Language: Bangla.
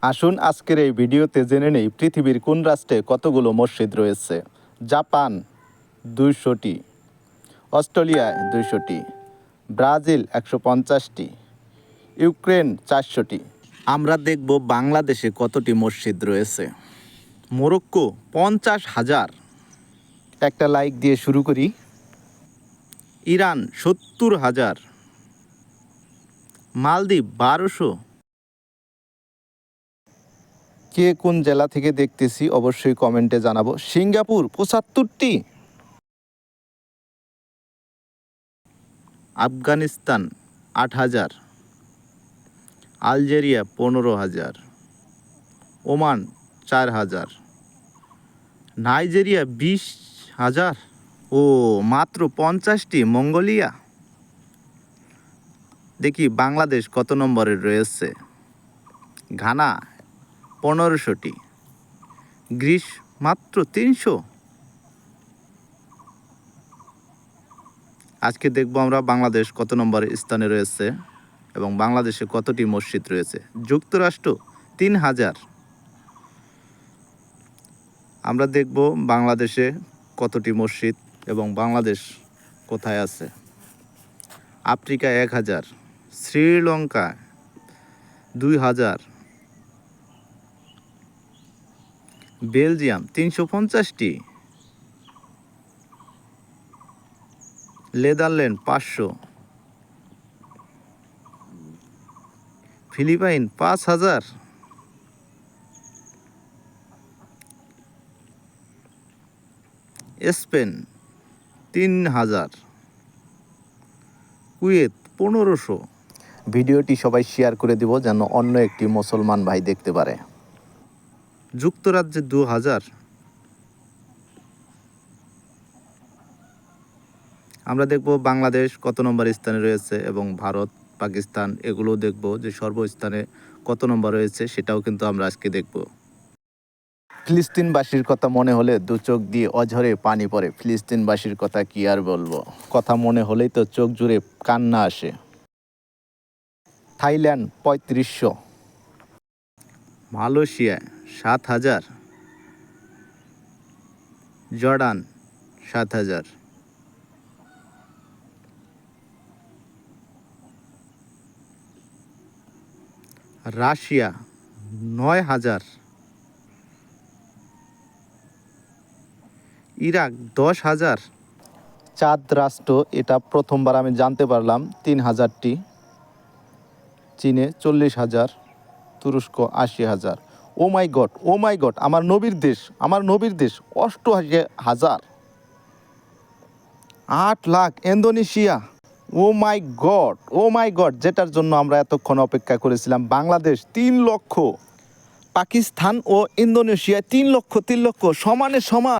আসুন আজকের এই ভিডিওতে জেনে নেই পৃথিবীর কোন রাষ্ট্রে কতগুলো মসজিদ রয়েছে। জাপান 200টি, অস্ট্রেলিয়ায় 200টি, ব্রাজিল 150টি, ইউক্রেন 400টি। আমরা দেখব বাংলাদেশে কতটি মসজিদ রয়েছে। মরক্কো 50,000। একটা লাইক দিয়ে শুরু করি। ইরান 70,000, মালদ্বীপ 1200। কে কোন জেলা থেকে দেখতেছি অবশ্যই কমেন্টে জানাবো। সিঙ্গাপুর 75টি, আফগানিস্তান 8,000, আলজেরিয়া 15,000, ওমান 4,000, নাইজেরিয়া 20,000 ও মাত্র 50টি মঙ্গোলিয়া। দেখি বাংলাদেশ কত নম্বরে রয়েছে। ঘানা 1500টি, গ্রিস মাত্র 300। আজকে দেখব আমরা বাংলাদেশ কত নম্বর স্থানে রয়েছে এবং বাংলাদেশে কতটি মসজিদ রয়েছে। যুক্তরাষ্ট্র 3,000। আমরা দেখব বাংলাদেশে কতটি মসজিদ এবং বাংলাদেশ কোথায় আছে। আফ্রিকা 1,000, শ্রীলঙ্কা 2,000, বেলজিয়াম 350টি, নেদারল্যান্ড 500, ফিলিপাইন 5,000, স্পেন 3,000, কুয়েত 1500। ভিডিওটি সবাই শেয়ার করে দিব যেন অন্য একটি মুসলমান ভাই দেখতে পারে। যুক্তরাজ্যে 2,000। আমরা দেখব বাংলাদেশ কত নম্বর স্থানে রয়েছে এবং ভারত, পাকিস্তান এগুলোও দেখব যে সর্বস্থানে কত নম্বর রয়েছে, সেটাও কিন্তু আমরা আজকে দেখব। ফিলিস্তিনবাসীর কথা মনে হলে দু চোখ দিয়ে অঝরে পানি পড়ে। ফিলিস্তিনবাসীর কথা কি আর বলবো, কথা মনে হলেই তো চোখ জুড়ে কান্না আসে। Thailand 3500, Malaysia 7,000, Jordan 7,000, Russia 9,000, Iraq 10,000। চাঁদ রাষ্ট্র, এটা প্রথমবার আমি জানতে পারলাম, 3,000টি। চীনে 40,000, তুরস্ক 80,000। ও মাই গড, ও মাই গড, আমার নবীর দেশ 88,000। 8 লাখ ইন্দোনেশিয়া। ও মাই গড, ও মাই গড, যেটার জন্য আমরা এতক্ষণ অপেক্ষা করেছিলাম। বাংলাদেশ 3 লক্ষ, পাকিস্তান ও ইন্দোনেশিয়া 3 লক্ষ, 3 লক্ষ সমানে সমান।